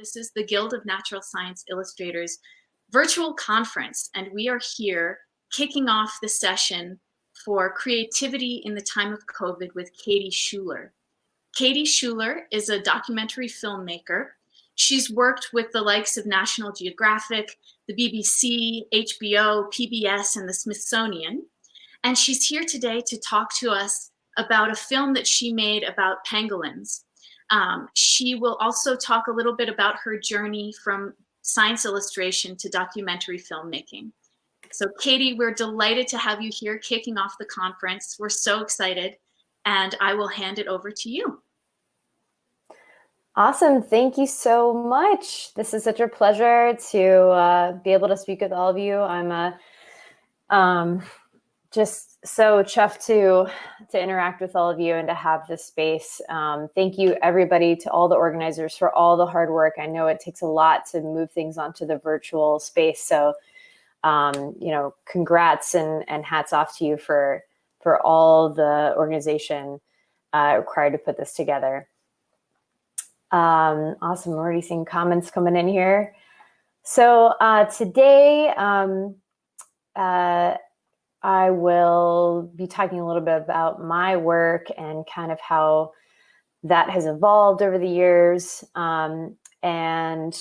This is the Guild of Natural Science Illustrators virtual conference, and we are here kicking off the session for Creativity in the Time of COVID with Katie Schuler. Katie Schuler is a documentary filmmaker. She's worked with the likes of National Geographic, the BBC, HBO, PBS, and the Smithsonian. And she's here today to talk to us about a film that she made about pangolins. She will also talk a little bit about her journey from science illustration to documentary filmmaking. So Katie, we're delighted to have you here kicking off the conference. We're so excited, and I will hand it over to you. Awesome. Thank you so much. This is such a pleasure to be able to speak with all of you. I'm just so chuffed to interact with all of you and to have this space. Thank you, everybody, to all the organizers for all the hard work. I know it takes a lot to move things onto the virtual space. So, congrats and hats off to you for all the organization required to put this together. Awesome. I'm already seeing comments coming in here. So today I will be talking a little bit about my work and kind of how that has evolved over the years. And then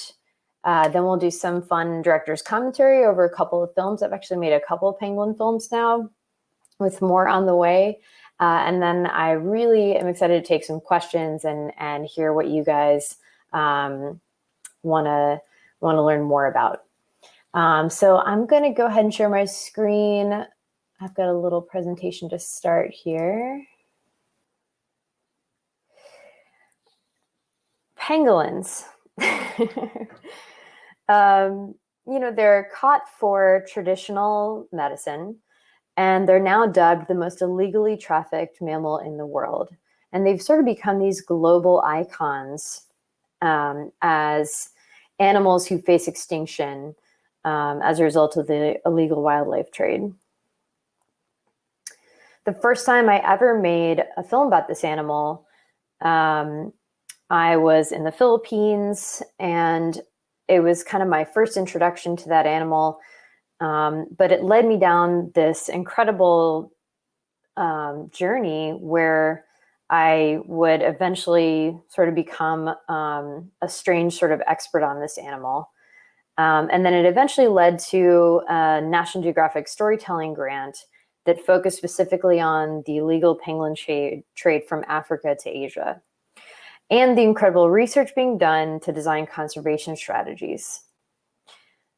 we'll do some fun director's commentary over a couple of films. I've actually made a couple of Pangolin films now, with more on the way. And then I really am excited to take some questions and hear what you guys want to learn more about. So I'm going to go ahead and share my screen. I've got a little presentation to start here. Pangolins. They're caught for traditional medicine, and they're now dubbed the most illegally trafficked mammal in the world. And they've sort of become these global icons as animals who face extinction as a result of the illegal wildlife trade. The first time I ever made a film about this animal, I was in the Philippines, and it was kind of my first introduction to that animal. But it led me down this incredible journey where I would eventually sort of become a strange sort of expert on this animal. And then it eventually led to a National Geographic storytelling grant that focused specifically on the illegal pangolin trade from Africa to Asia, and the incredible research being done to design conservation strategies.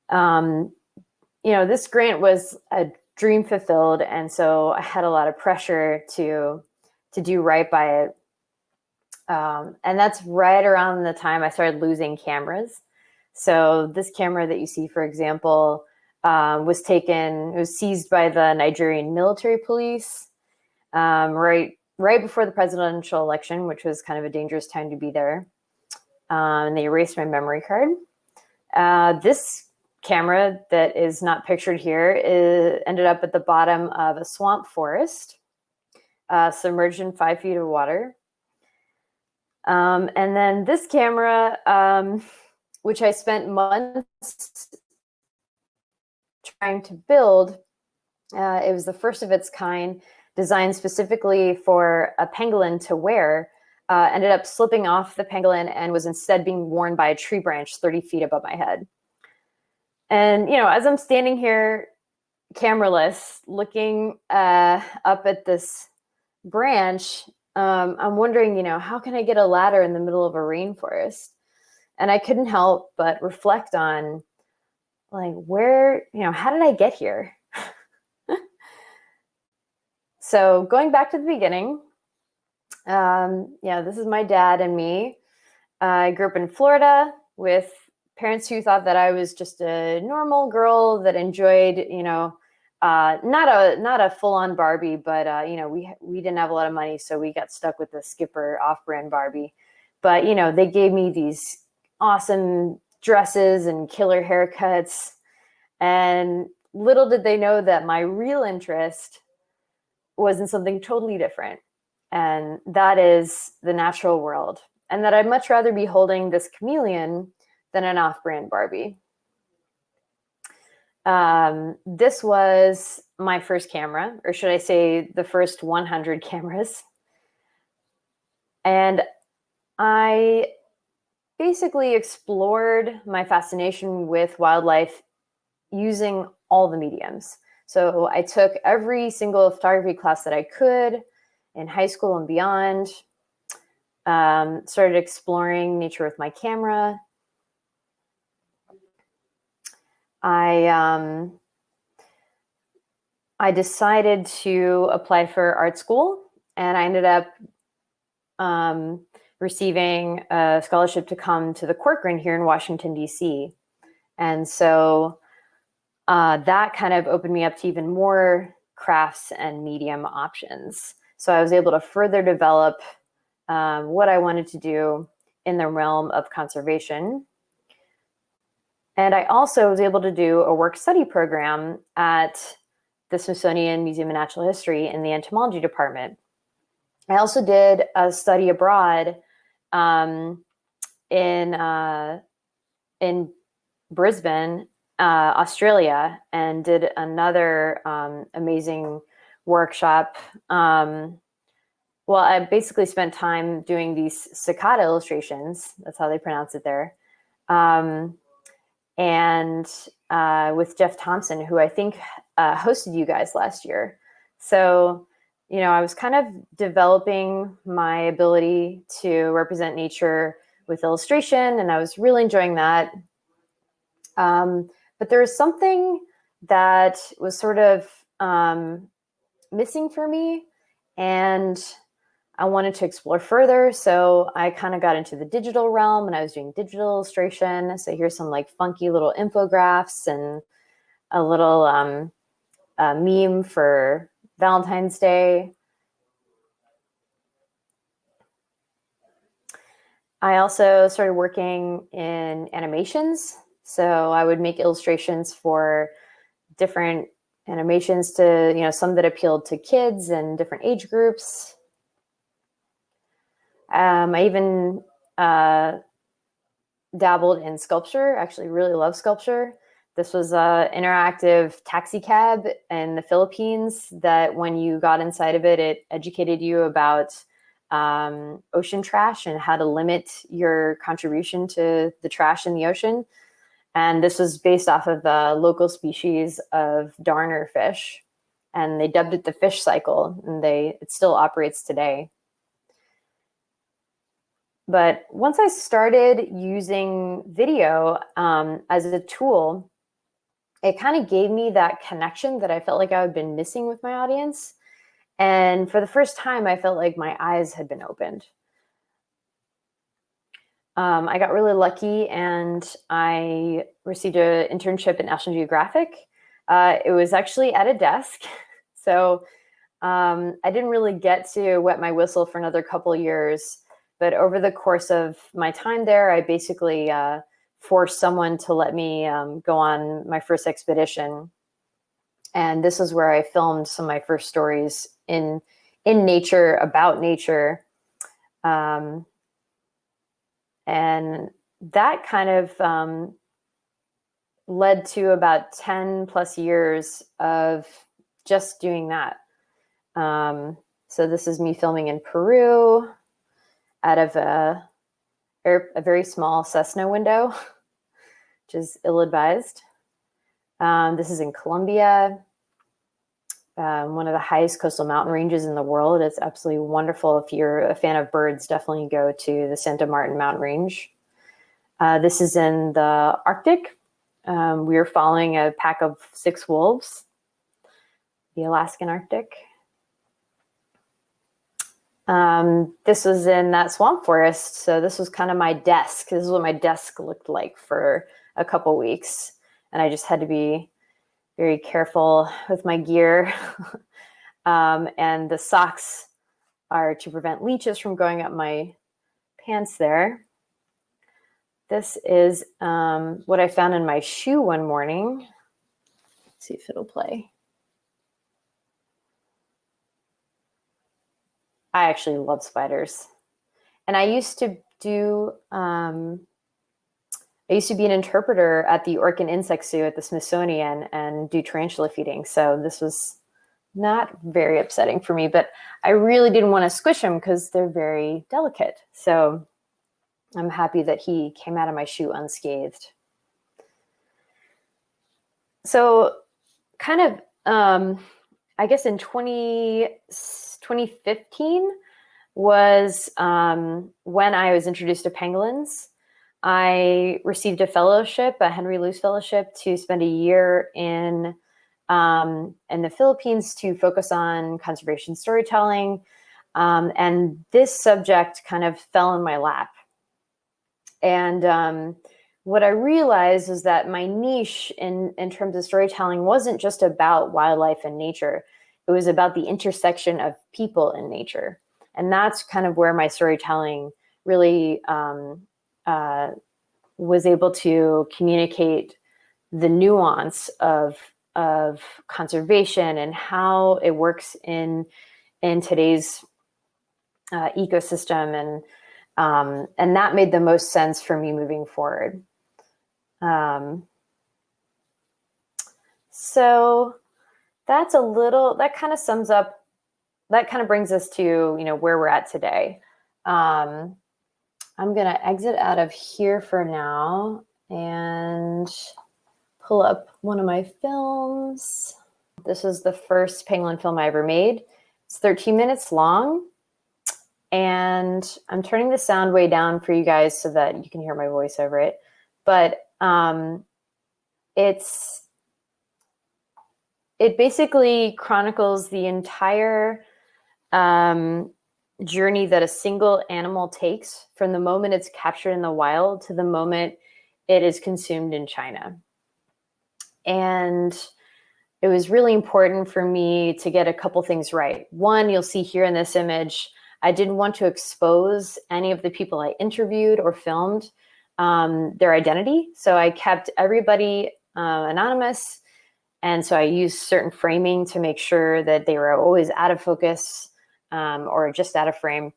This grant was a dream fulfilled, and so I had a lot of pressure to do right by it. And that's right around the time I started losing cameras. So this camera that you see, for example, was seized by the Nigerian military police right before the presidential election, which was kind of a dangerous time to be there. And they erased my memory card. This camera that is not pictured here ended up at the bottom of a swamp forest, submerged in 5 feet of water. And then this camera, which I spent months trying to build, it was the first of its kind, designed specifically for a pangolin to wear, ended up slipping off the pangolin and was instead being worn by a tree branch 30 feet above my head. And, as I'm standing here cameraless, looking up at this branch, I'm wondering, how can I get a ladder in the middle of a rainforest? And I couldn't help but reflect on, like, how did I get here? So going back to the beginning, this is my dad and me. I grew up in Florida with parents who thought that I was just a normal girl that enjoyed, not a full-on Barbie, but we didn't have a lot of money, so we got stuck with the Skipper off-brand Barbie. But they gave me these awesome dresses and killer haircuts, and little did they know that my real interest was in something totally different, and that is the natural world, and that I'd much rather be holding this chameleon than an off-brand Barbie. This was my first camera, or should I say the first 100 cameras. And I basically explored my fascination with wildlife using all the mediums. So I took every single photography class that I could in high school and beyond, started exploring nature with my camera. I decided to apply for art school, and I ended up receiving a scholarship to come to the Corcoran here in Washington, D.C. And so that kind of opened me up to even more crafts and medium options. So I was able to further develop what I wanted to do in the realm of conservation. And I also was able to do a work study program at the Smithsonian Museum of Natural History in the entomology department. I also did a study abroad in Brisbane, Australia, and did another amazing workshop. Well, I basically spent time doing these cicada illustrations. That's how they pronounce it there. And with Jeff Thompson, who I think hosted you guys last year. So, you know, I was kind of developing my ability to represent nature with illustration, and I was really enjoying that. But there was something that was sort of missing for me, and I wanted to explore further. So I kind of got into the digital realm, and I was doing digital illustration. So here's some like funky little infographics and a little meme for Valentine's Day. I also started working in animations. So I would make illustrations for different animations to, you know, some that appealed to kids and different age groups. I even dabbled in sculpture. Actually really love sculpture. This was an interactive taxi cab in the Philippines that when you got inside of it, it educated you about ocean trash and how to limit your contribution to the trash in the ocean. And this was based off of a local species of darner fish. And they dubbed it the fish cycle, and it still operates today. But once I started using video as a tool, it kind of gave me that connection that I felt like I had been missing with my audience. And for the first time, I felt like my eyes had been opened. I got really lucky, and I received an internship at National Geographic. It was actually at a desk. So I didn't really get to wet my whistle for another couple of years. But over the course of my time there, I basically forced someone to let me go on my first expedition. And this is where I filmed some of my first stories in nature, about nature. And that kind of led to about 10 plus years of just doing that. So this is me filming in Peru out of a very small Cessna window, which is ill-advised. This is in Colombia, one of the highest coastal mountain ranges in the world. It's absolutely wonderful. If you're a fan of birds, definitely go to the Santa Martin Mountain Range. This is in the Arctic. We are following a pack of 6 wolves, the Alaskan Arctic. This was in that swamp forest. So this was kind of my desk. This is what my desk looked like for a couple weeks. And I just had to be very careful with my gear. And the socks are to prevent leeches from going up my pants there. This is what I found in my shoe one morning. Let's see if it'll play. I actually love spiders. And I used to do I used to be an interpreter at the Orca and Insect Zoo at the Smithsonian and do tarantula feeding. So this was not very upsetting for me, but I really didn't want to squish them because they're very delicate. So I'm happy that he came out of my shoe unscathed. So kind of, I guess in 2015 was when I was introduced to pangolins. I received a fellowship, a Henry Luce Fellowship, to spend a year in the Philippines to focus on conservation storytelling. And this subject kind of fell in my lap. And what I realized is that my niche in terms of storytelling wasn't just about wildlife and nature. It was about the intersection of people and nature. And that's kind of where my storytelling really was able to communicate the nuance of conservation and how it works in today's ecosystem, and that made the most sense for me moving forward. So that's a little, that kind of sums up, that kind of brings us to, where we're at today. I'm going to exit out of here for now and pull up one of my films. This is the first pangolin film I ever made. It's 13 minutes long. And I'm turning the sound way down for you guys so that you can hear my voice over it. But it basically chronicles the entire journey that a single animal takes from the moment it's captured in the wild to the moment it is consumed in China. And it was really important for me to get a couple things right. One, you'll see here in this image, I didn't want to expose any of the people I interviewed or filmed, their identity. So I kept everybody anonymous. And so I used certain framing to make sure that they were always out of focus or just out of frame.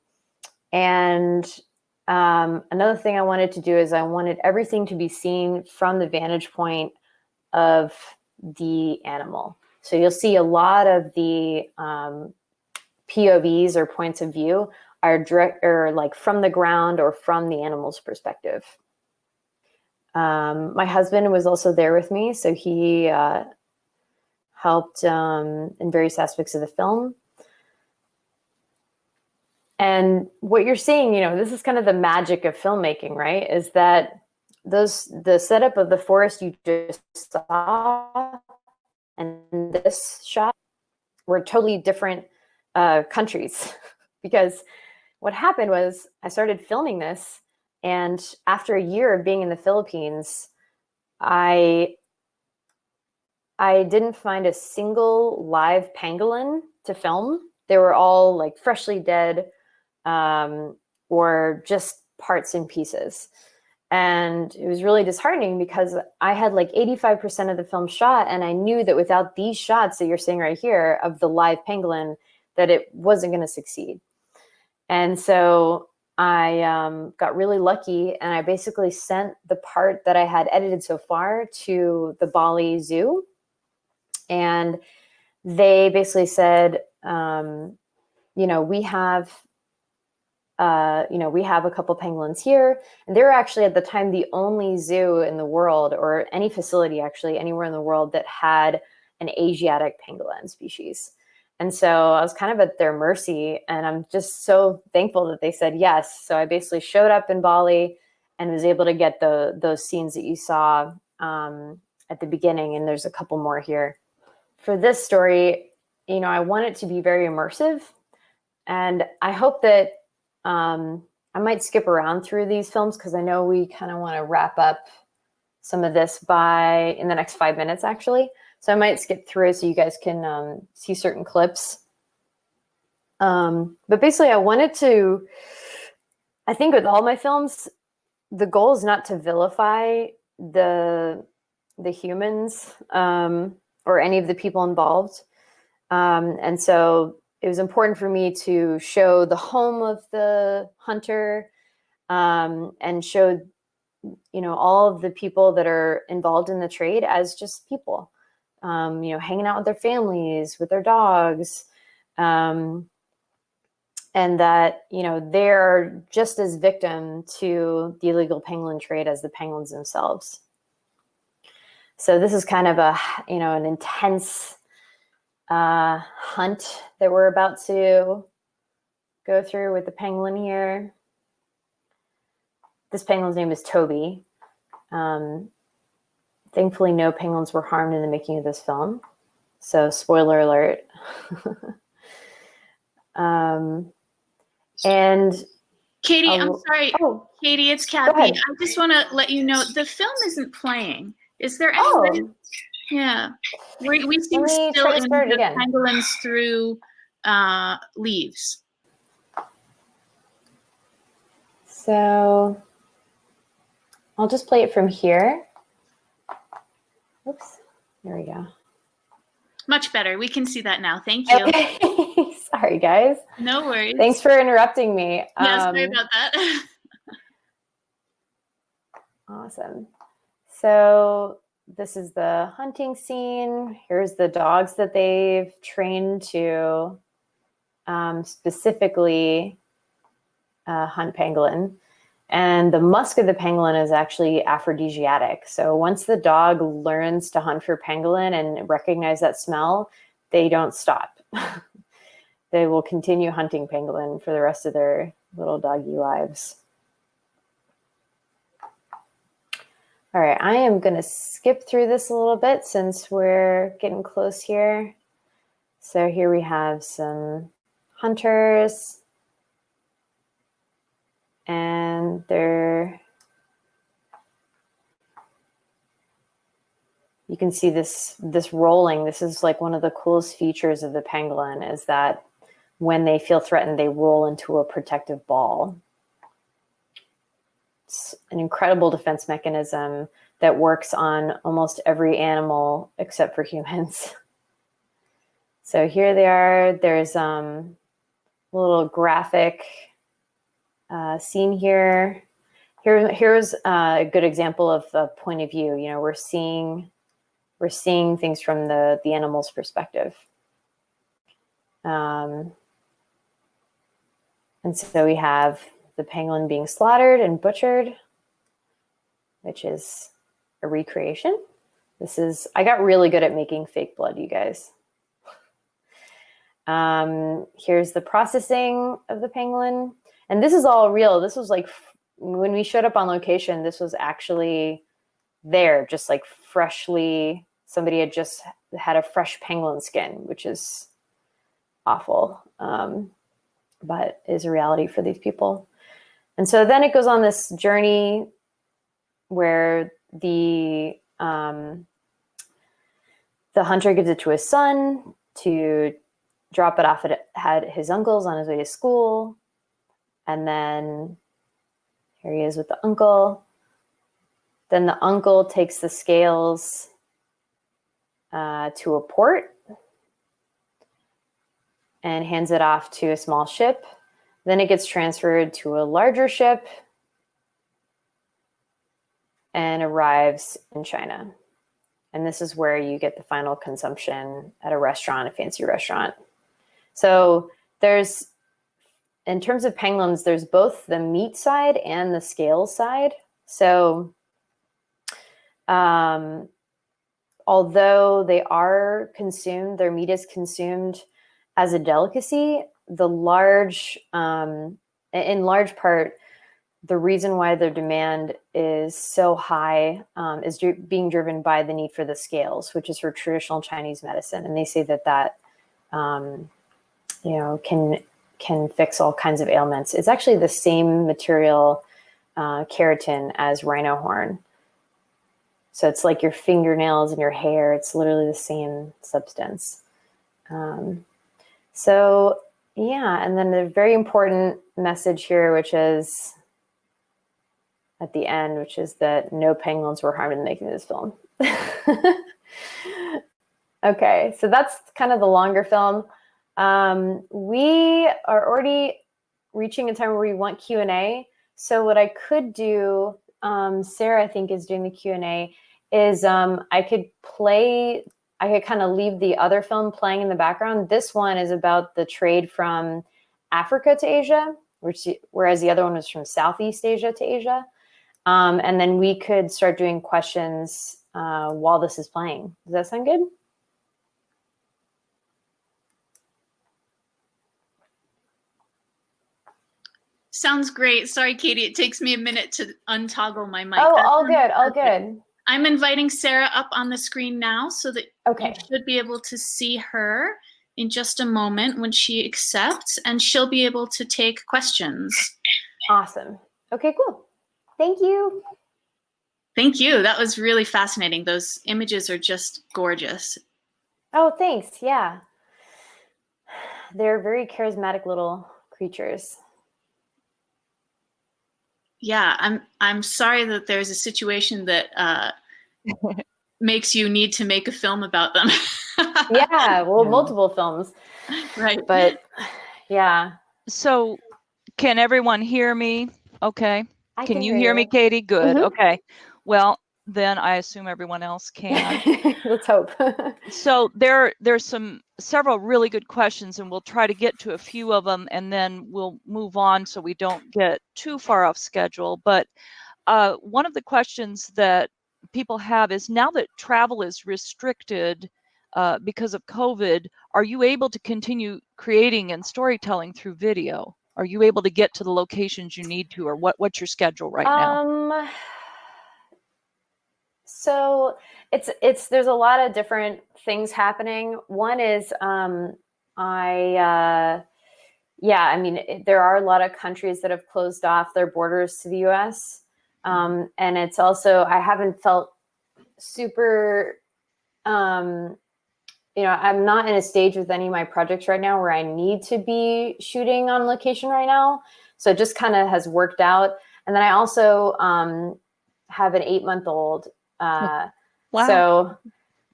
And another thing I wanted to do is I wanted everything to be seen from the vantage point of the animal. So you'll see a lot of the POVs or points of view are direct or like from the ground or from the animal's perspective. My husband was also there with me, so he helped in various aspects of the film. And what you're seeing, this is kind of the magic of filmmaking, right? Is that the setup of the forest you just saw and this shot were totally different countries. Because what happened was I started filming this, and after a year of being in the Philippines, I didn't find a single live pangolin to film. They were all like freshly dead or just parts and pieces. And it was really disheartening because I had like 85% of the film shot, and I knew that without these shots that you're seeing right here of the live pangolin, that it wasn't going to succeed. And so I got really lucky, and I basically sent the part that I had edited so far to the Bali Zoo. And they basically said, we have a couple pangolins here. And they were actually at the time the only zoo in the world, or any facility actually anywhere in the world, that had an Asiatic pangolin species. And so I was kind of at their mercy, and I'm just so thankful that they said yes. So I basically showed up in Bali and was able to get those scenes that you saw at the beginning, and there's a couple more here. For this story, I want it to be very immersive, and I hope that I might skip around through these films because I know we kind of want to wrap up some of this in the next 5 minutes, actually. So I might skip through so you guys can see certain clips. But basically, I think with all my films, the goal is not to vilify the humans or any of the people involved. And so it was important for me to show the home of the hunter and show all of the people that are involved in the trade as just people, hanging out with their families, with their dogs, and that, they're just as victim to the illegal pangolin trade as the pangolins themselves. So this is kind of an intense hunt that we're about to go through with the pangolin here. This penguin's name is Toby. Thankfully, no penguins were harmed in the making of this film. So spoiler alert. And Katie, I'm sorry. Oh, Katie, it's Kathy. I just want to let you know the film isn't playing. Is there any way? Yeah. We seem still in the pangolins through leaves. So I'll just play it from here. Oops, there we go. Much better. We can see that now. Thank you. Okay. Sorry, guys. No worries. Thanks for interrupting me. Yeah, sorry about that. Awesome. So this is the hunting scene. Here's the dogs that they've trained to specifically hunt pangolin. And the musk of the pangolin is actually aphrodisiac. So once the dog learns to hunt for pangolin and recognize that smell, they don't stop. They will continue hunting pangolin for the rest of their little doggy lives. All right, I am going to skip through this a little bit since we're getting close here. So here we have some hunters. And you can see this rolling. This is like one of the coolest features of the pangolin, is that when they feel threatened, they roll into a protective ball. It's an incredible defense mechanism that works on almost every animal except for humans. So here they are. There's a little graphic scene here. Here's a good example of a point of view. We're seeing things from the animal's perspective. And so we have the pangolin being slaughtered and butchered, which is a recreation. I got really good at making fake blood, you guys. Here's the processing of the pangolin. And this is all real. This was like, when we showed up on location, this was actually there, just like freshly, somebody had just had a fresh pangolin skin, which is awful, but is a reality for these people. And so then it goes on this journey where the hunter gives it to his son to drop it off at his uncle's on his way to school. And then here he is with the uncle. Then the uncle takes the scales to a port and hands it off to a small ship. Then it gets transferred to a larger ship and arrives in China. And this is where you get the final consumption at a restaurant, a fancy restaurant. So in terms of pangolins, there's both the meat side and the scales side. So although they are consumed, their meat is consumed as a delicacy, in large part, the reason why their demand is so high is being driven by the need for the scales, which is for traditional Chinese medicine. And they say that can fix all kinds of ailments. It's actually the same material, keratin, as rhino horn. So it's like your fingernails and your hair. It's literally the same substance. So yeah, and then the very important message here, which is at the end, which is that no pangolins were harmed in making this film. Okay, so that's kind of the longer film. We are already reaching a time where we want Q&A. So what I could do Sarah, I think, is doing the Q&A, is I could kind of leave the other film playing in the background. This one is about the trade from Africa to Asia, whereas the other one was from Southeast Asia to Asia. And then we could start doing questions while this is playing. Does that sound good? Sounds great. Sorry, Katie, it takes me a minute to untoggle my mic. Oh, all good, all good. I'm inviting Sarah up on the screen now so that okay. You should be able to see her in just a moment when she accepts, and she'll be able to take questions. Awesome. Okay, cool. Thank you. Thank you. That was really fascinating. Those images are just gorgeous. Oh, thanks. Yeah. They're very charismatic little creatures. Yeah, I'm sorry that there's a situation that makes you need to make a film about them. Yeah, well, multiple films. Right. But yeah. So can everyone hear me? Okay. Can you hear me, Katie? Good. Mm-hmm. Okay. Well, then I assume everyone else can. Let's hope. So there's several really good questions, and we'll try to get to a few of them, and then we'll move on so we don't get too far off schedule. But one of the questions that people have is, now that travel is restricted because of COVID, are you able to continue creating and storytelling through video? Are you able to get to the locations you need to, or what's your schedule right now? So there's a lot of different things happening. One is there are a lot of countries that have closed off their borders to the US. And it's also, I haven't felt super, I'm not in a stage with any of my projects right now where I need to be shooting on location right now. So it just kind of has worked out. And then I also have an 8-month-old. Wow. So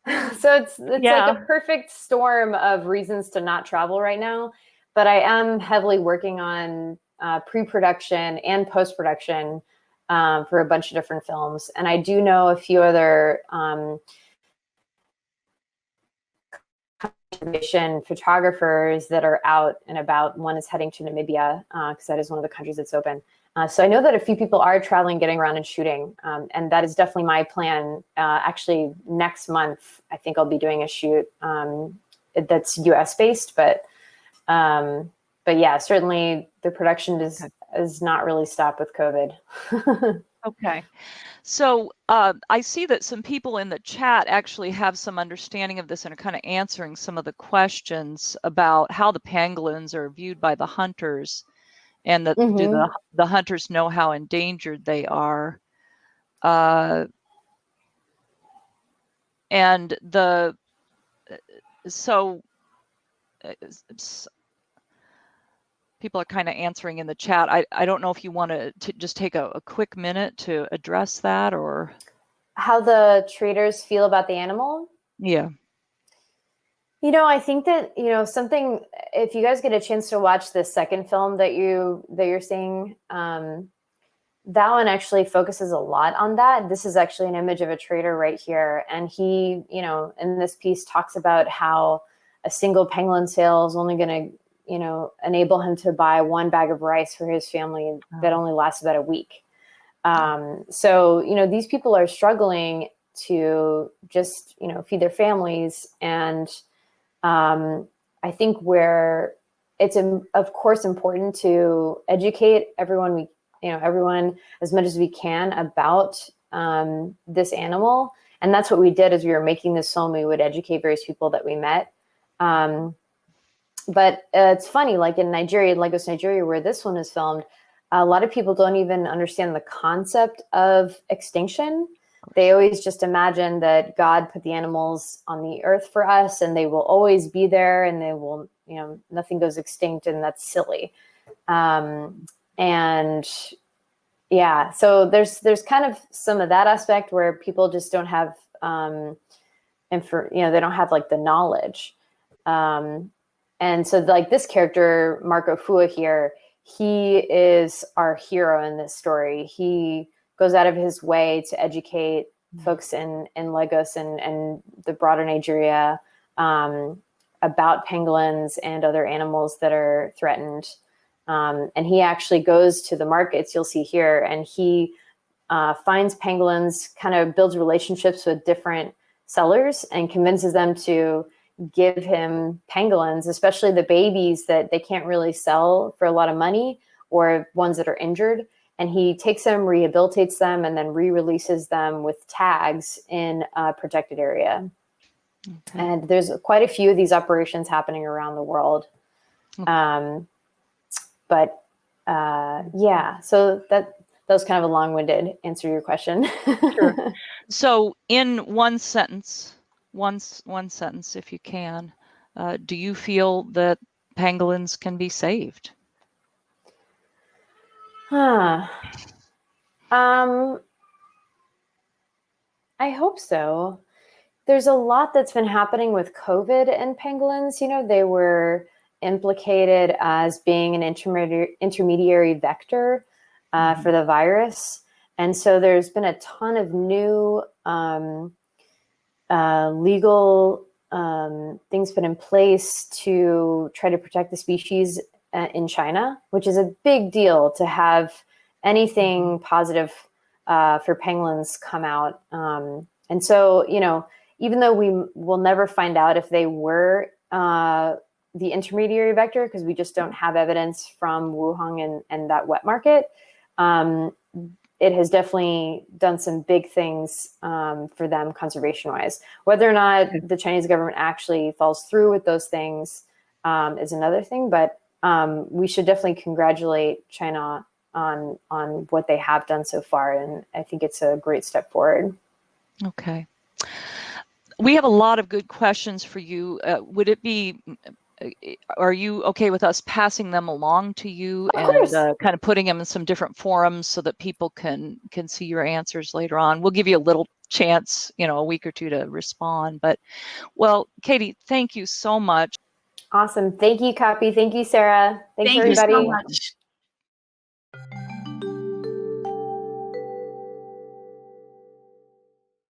it's like a perfect storm of reasons to not travel right now. But I am heavily working on pre-production and post-production for a bunch of different films. And I do know a few other conservation photographers that are out and about. One is heading to Namibia because that is one of the countries that's open. So I know that a few people are traveling, getting around and shooting. And that is definitely my plan. Actually, next month, I think I'll be doing a shoot that's US based, but yeah, certainly the production is not really stopped with COVID. Okay. So I see that some people in the chat actually have some understanding of this and are kind of answering some of the questions about how the pangolins are viewed by the hunters, and that do the hunters know how endangered they are. People are kind of answering in the chat. I don't know if you want to just take a quick minute to address that, or how the traders feel about the animal. Yeah. I think that, something, if you guys get a chance to watch the second film that you're seeing, that one actually focuses a lot on that. This is actually an image of a trader right here. And he, in this piece talks about how a single pangolin sale is only going to, enable him to buy 1 bag of rice for his family that only lasts about a week. So, these people are struggling to just, feed their families. And I think where it's, of course, important to educate everyone as much as we can about this animal. And that's what we did as we were making this film. We would educate various people that we met. But it's funny, like in Nigeria, Lagos, Nigeria, where this one is filmed, a lot of people don't even understand the concept of extinction. They always just imagine that God put the animals on the earth for us and they will always be there and they will, nothing goes extinct, and that's silly. And yeah, so there's kind of some of that aspect where people just don't have, they don't have like the knowledge. And so like this character, Marco Fua here, he is our hero in this story. He goes out of his way to educate folks in Lagos and the broader Nigeria about pangolins and other animals that are threatened. And he actually goes to the markets you'll see here, and he finds pangolins, kind of builds relationships with different sellers and convinces them to give him pangolins, especially the babies that they can't really sell for a lot of money, or ones that are injured. And he takes them, rehabilitates them, and then re-releases them with tags in a protected area. Okay. And there's quite a few of these operations happening around the world. Okay. Yeah, so that was kind of a long-winded answer to your question. Sure. So in one sentence, if you can, do you feel that pangolins can be saved? I hope so. There's a lot that's been happening with COVID and pangolins. You know, they were implicated as being an intermediary vector for the virus. And so there's been a ton of new legal things put in place to try to protect the species in China, which is a big deal to have anything positive for pangolins come out. And so, you know, even though we will never find out if they were the intermediary vector, because we just don't have evidence from Wuhan and that wet market, it has definitely done some big things for them conservation-wise. Whether or not the Chinese government actually follows through with those things is another thing, but we should definitely congratulate China on what they have done so far, and I think it's a great step forward. Okay. We have a lot of good questions for you. Are you okay with us passing them along to you and kind of putting them in some different forums so that people can see your answers later on? We'll give you a little chance, you know, a week or two to respond. But, well, Katie, thank you so much. Awesome. Thank you, Copy. Thank you, Sarah. Thanks, everybody. Thank you so much.